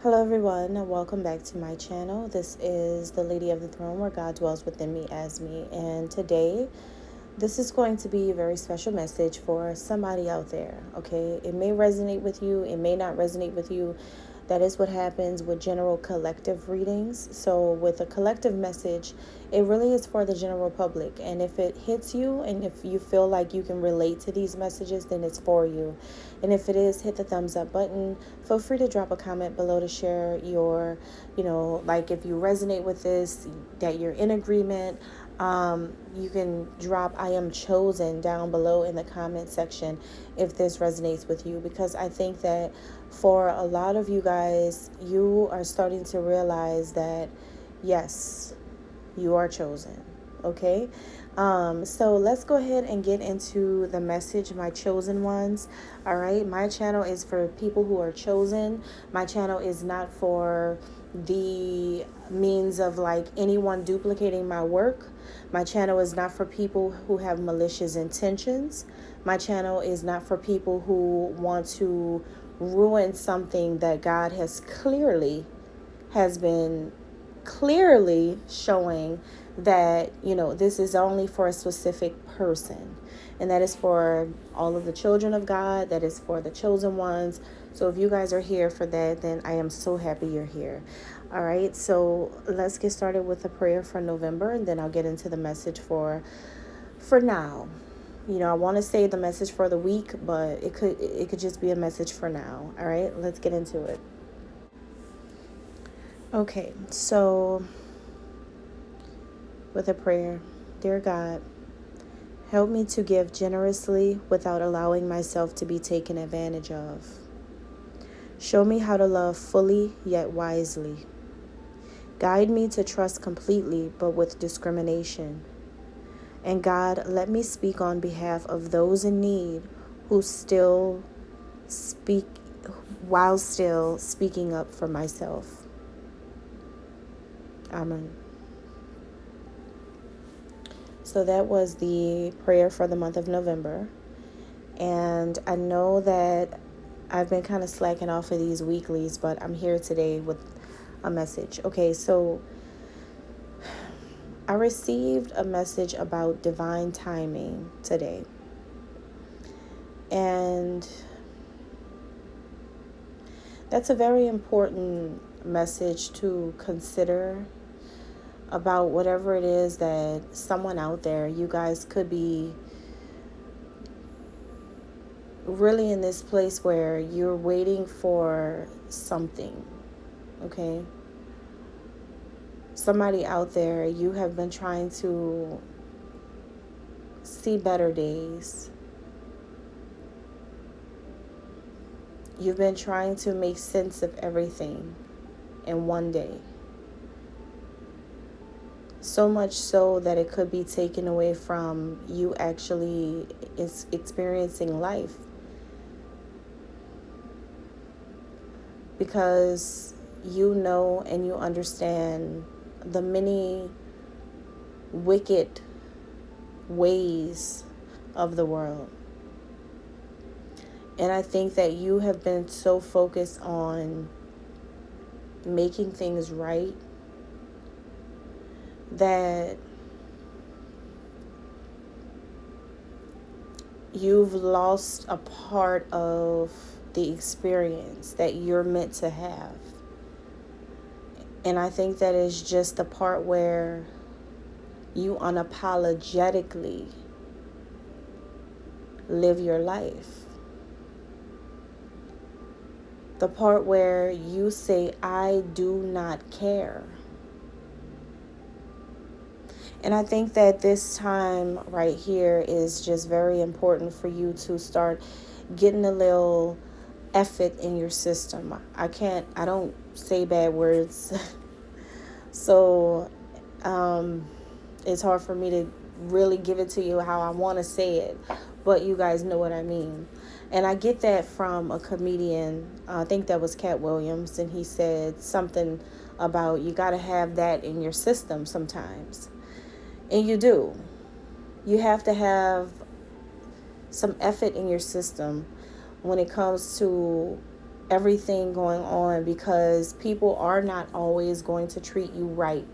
Hello everyone, and welcome back to my channel. This is the Lady of the Throne, where God dwells within me as me. And today, this is going to be a very special message for somebody out there, okay? It may resonate with you, it may not resonate with you. That is what happens with general collective readings. So with a collective message, it really is for the general public. And if it hits you and if you feel like you can relate to these messages, then it's for you. And if it is, hit the thumbs up button. Feel free to drop a comment below to share your, like if you resonate with this, that you're in agreement. You can drop "I am chosen" down below in the comment section if this resonates with you, because I think that for a lot of you guys, you are starting to realize that yes, you are chosen. Okay, so let's go ahead and get into the message, my chosen ones. All right, my channel is for people who are chosen. My channel is not for the means of like anyone duplicating my work. My channel is not for people who have malicious intentions. My channel is not for people who want to ruin something that God has been clearly showing that, this is only for a specific person. And that is for all of the children of God. That is for the chosen ones. So if you guys are here for that, then I am so happy you're here. All right, so let's get started with a prayer for November, and then I'll get into the message for now. I want to say the message for the week, but it could just be a message for now. All right, let's get into it. Okay, so with a prayer. Dear God, help me to give generously without allowing myself to be taken advantage of. Show me how to love fully yet wisely. Guide me to trust completely but with discrimination. And God, let me speak on behalf of those in need who still speak while still speaking up for myself. Amen. So that was the prayer for the month of November. And I know that I've been kind of slacking off of these weeklies, but I'm here today with a message. Okay, so I received a message about divine timing today. And that's a very important message to consider about whatever it is that someone out there, you guys could be really in this place where you're waiting for something, okay? Somebody out there, you have been trying to see better days. You've been trying to make sense of everything in one day. So much so that it could be taken away from you actually experiencing life. Because you know and you understand the many wicked ways of the world. And I think that you have been so focused on making things right that you've lost a part of the experience that you're meant to have. And I think that is just the part where you unapologetically live your life. The part where you say, I do not care. And I think that this time right here is just very important for you to start getting a little effort in your system. I don't say bad words. So it's hard for me to really give it to you how I want to say it. But you guys know what I mean. And I get that from a comedian. I think that was Cat Williams. And he said something about you got to have that in your system sometimes. And you do. You have to have some effort in your system when it comes to everything going on, because people are not always going to treat you right.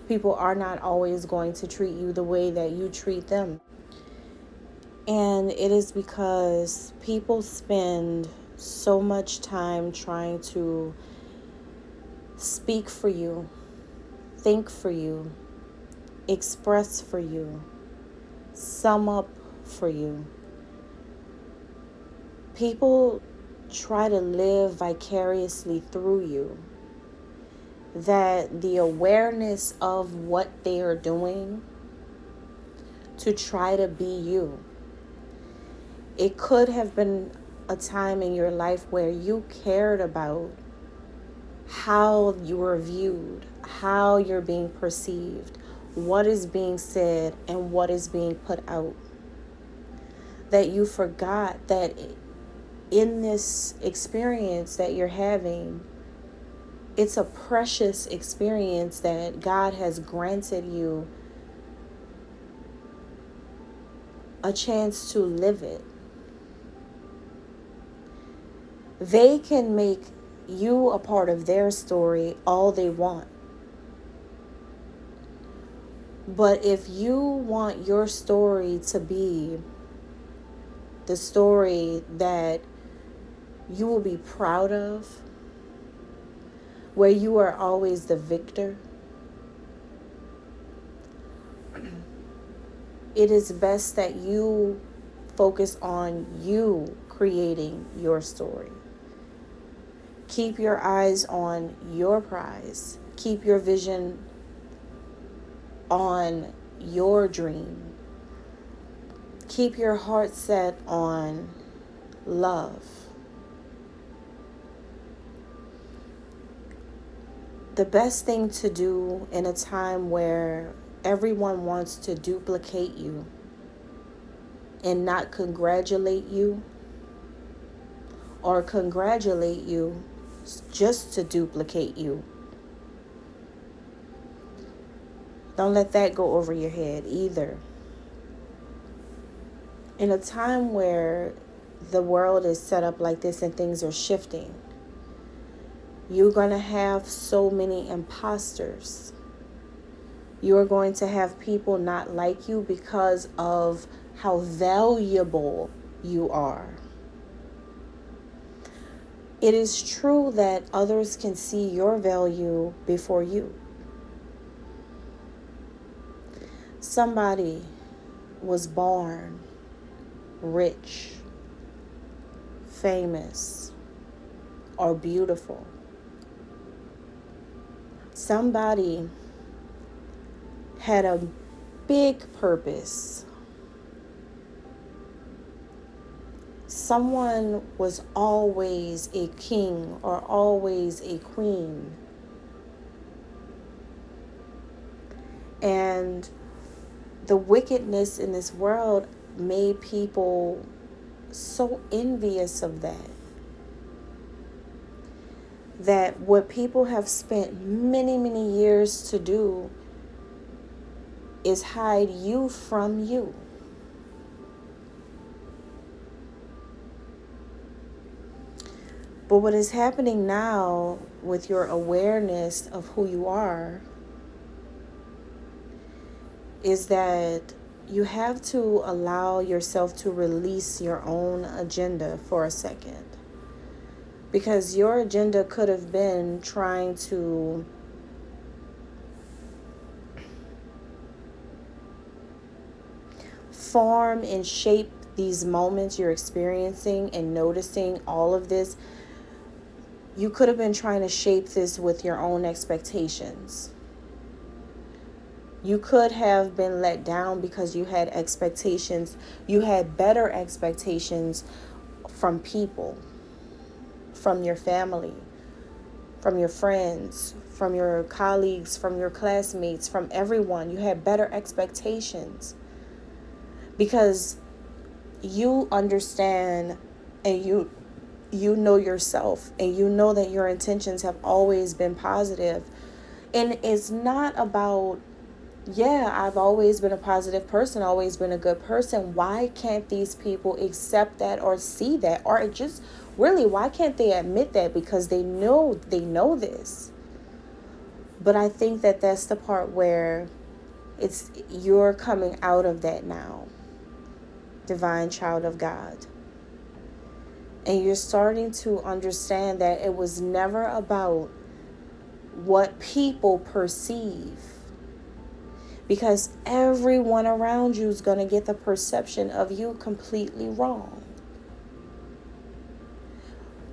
People are not always going to treat you the way that you treat them. And it is because people spend so much time trying to speak for you, think for you, express for you, sum up for you. People try to live vicariously through you, that the awareness of what they are doing to try to be you. It could have been a time in your life where you cared about how you are viewed, how you're being perceived, what is being said, and what is being put out. That you forgot that in this experience that you're having, it's a precious experience that God has granted you a chance to live it. They can make you a part of their story all they want. But if you want your story to be the story that you will be proud of, where you are always the victor, it is best that you focus on you creating your story. Keep your eyes on your prize. Keep your vision on your dream. Keep your heart set on love. The best thing to do in a time where everyone wants to duplicate you and not congratulate you, or congratulate you just to duplicate you. Don't let that go over your head either. In a time where the world is set up like this and things are shifting, you're going to have so many imposters. You're going to have people not like you because of how valuable you are. It is true that others can see your value before you. Somebody was born rich, famous, or beautiful. Somebody had a big purpose. Someone was always a king or always a queen. And the wickedness in this world made people so envious of that. That what people have spent many, many years to do is hide you from you. But what is happening now with your awareness of who you are is that you have to allow yourself to release your own agenda for a second. Because your agenda could have been trying to form and shape these moments you're experiencing and noticing all of this. You could have been trying to shape this with your own expectations. You could have been let down because you had expectations. You had better expectations from people, from your family, from your friends, from your colleagues, from your classmates, from everyone. You had better expectations because you understand and you know yourself, and you know that your intentions have always been positive. And it's not about, yeah, I've always been a positive person, always been a good person. Why can't these people accept that or see that, or just Really, why can't they admit that? Because they know this. But I think that that's the part where you're coming out of that now, divine child of God. And you're starting to understand that it was never about what people perceive. Because everyone around you is going to get the perception of you completely wrong.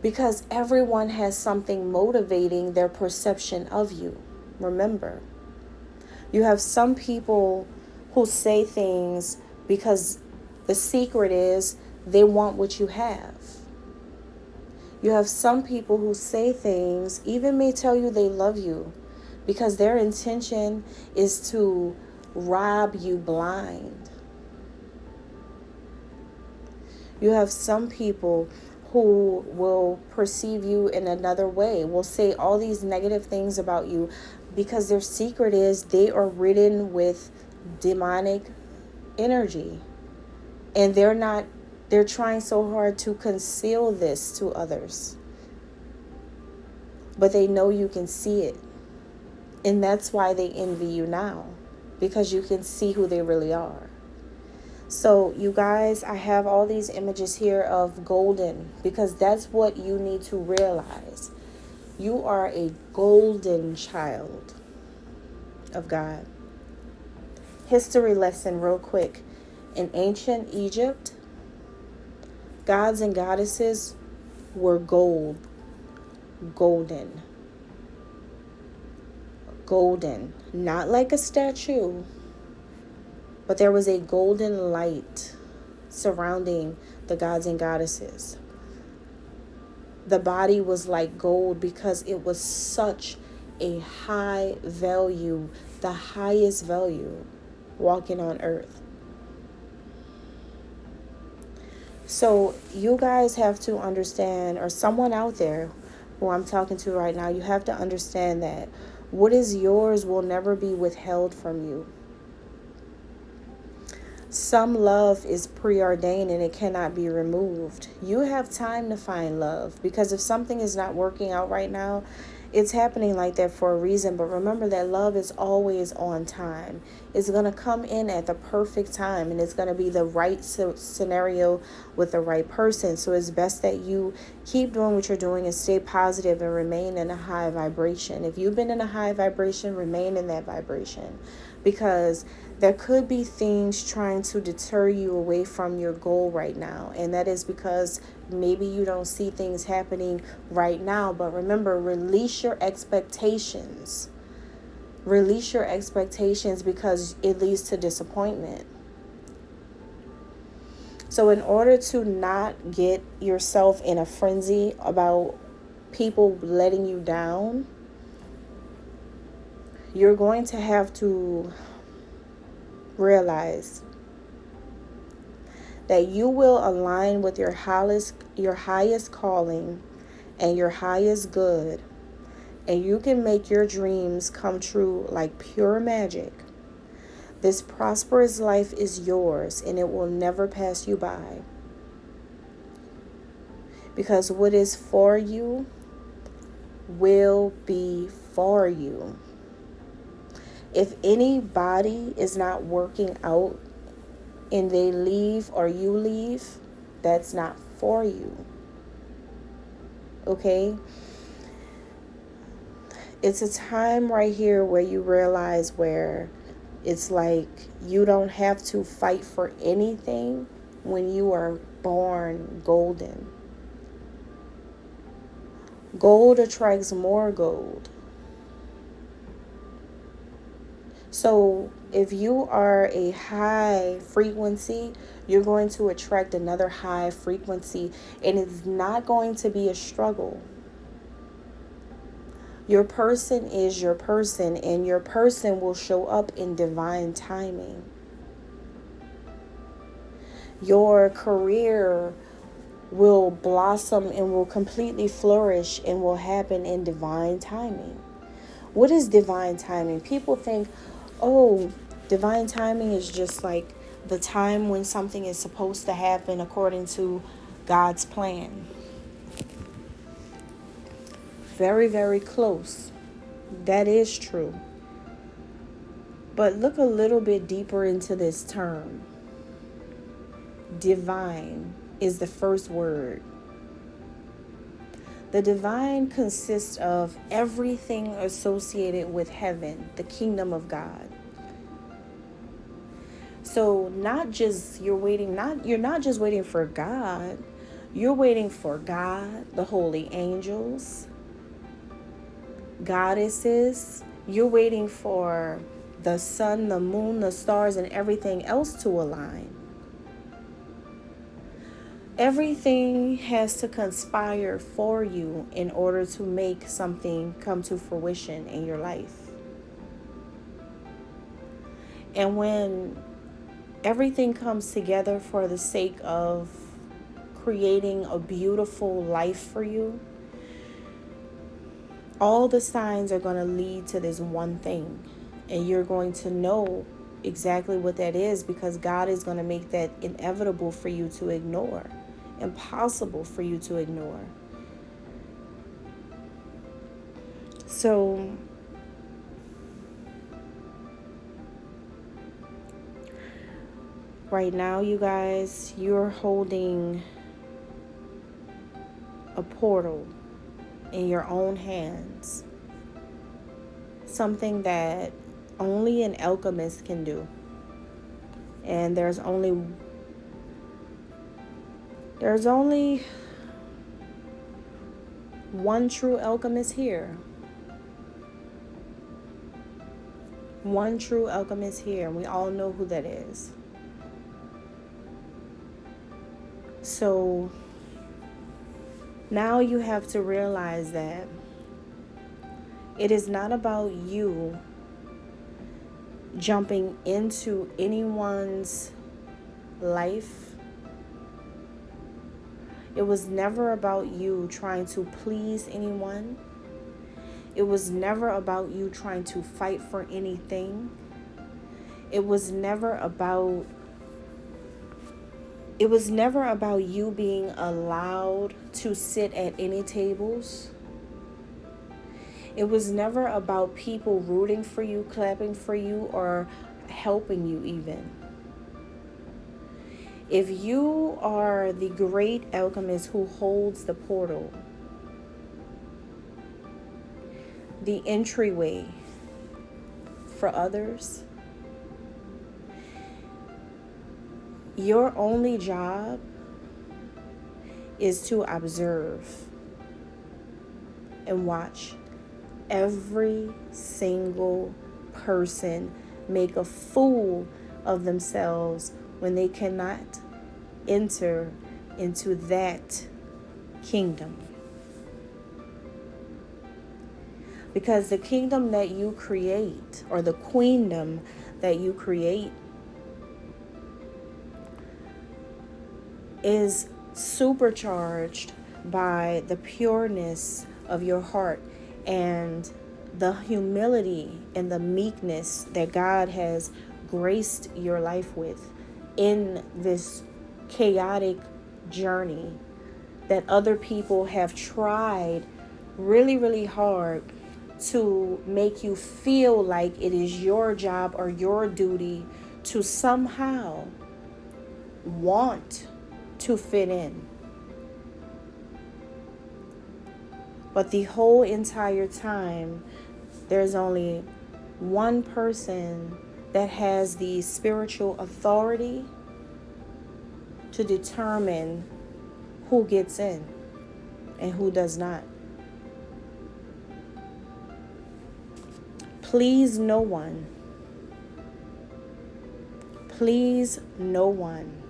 Because everyone has something motivating their perception of you. Remember, you have some people who say things because the secret is they want what you have. You have some people who say things, even may tell you they love you, because their intention is to rob you blind. You have some people who will perceive you in another way, will say all these negative things about you, because their secret is they are ridden with demonic energy. And they're trying so hard to conceal this to others. But they know you can see it. And that's why they envy you now, because you can see who they really are. So you guys, I have all these images here of golden, because that's what you need to realize. You are a golden child of God. History lesson real quick. In ancient Egypt, gods and goddesses were golden. Golden, not like a statue, but there was a golden light surrounding the gods and goddesses. The body was like gold because it was such a high value, the highest value walking on earth. So you guys have to understand, or someone out there who I'm talking to right now, you have to understand that what is yours will never be withheld from you. Some love is preordained and it cannot be removed. You have time to find love, because if something is not working out right now, it's happening like that for a reason. But remember that love is always on time. It's going to come in at the perfect time, and it's going to be the right scenario with the right person. So it's best that you keep doing what you're doing and stay positive and remain in a high vibration. If you've been in a high vibration, remain in that vibration, because there could be things trying to deter you away from your goal right now. And that is because maybe you don't see things happening right now. But remember, release your expectations. Release your expectations, because it leads to disappointment. So in order to not get yourself in a frenzy about people letting you down, you're going to have to realize that you will align with your highest calling and your highest good, and you can make your dreams come true like pure magic. This prosperous life is yours, and it will never pass you by, because what is for you will be for you. If anybody is not working out and they leave or you leave, that's not for you. Okay? It's a time right here where you realize where it's like you don't have to fight for anything when you are born golden. Gold attracts more gold. So if you are a high frequency, you're going to attract another high frequency, and it's not going to be a struggle. Your person is your person, and your person will show up in divine timing. Your career will blossom and will completely flourish and will happen in divine timing. What is divine timing? People think, oh, divine timing is just like the time when something is supposed to happen according to God's plan. very, very close. That is true. But look a little bit deeper into this term. Divine is the first word. The divine consists of everything associated with heaven, the kingdom of God. So you're not just waiting for God, you're waiting for God, the holy angels, goddesses. You're waiting for the sun, the moon, the stars, and everything else to align. Everything has to conspire for you in order to make something come to fruition in your life. And when everything comes together for the sake of creating a beautiful life for you, all the signs are going to lead to this one thing. And you're going to know exactly what that is, because God is going to make that inevitable for you to ignore, impossible for you to ignore. So right now, you guys, you're holding a portal in your own hands. Something that only an alchemist can do. And there's only one true alchemist here. One true alchemist here, and we all know who that is. So now you have to realize that it is not about you jumping into anyone's life. It was never about you trying to please anyone. It was never about you trying to fight for anything. It was never about you being allowed to sit at any tables. It was never about people rooting for you, clapping for you, or helping you even. If you are the great alchemist who holds the portal, the entryway for others, your only job is to observe and watch every single person make a fool of themselves when they cannot enter into that kingdom. Because the kingdom that you create, or the queendom that you create, is supercharged by the pureness of your heart and the humility and the meekness that God has graced your life with in this chaotic journey that other people have tried really, really hard to make you feel like it is your job or your duty to somehow want to fit in. But the whole entire time, there's only one person that has the spiritual authority to determine who gets in and who does not. Please no one. Please no one.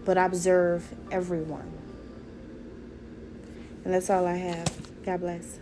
But observe everyone. And that's all I have. God bless.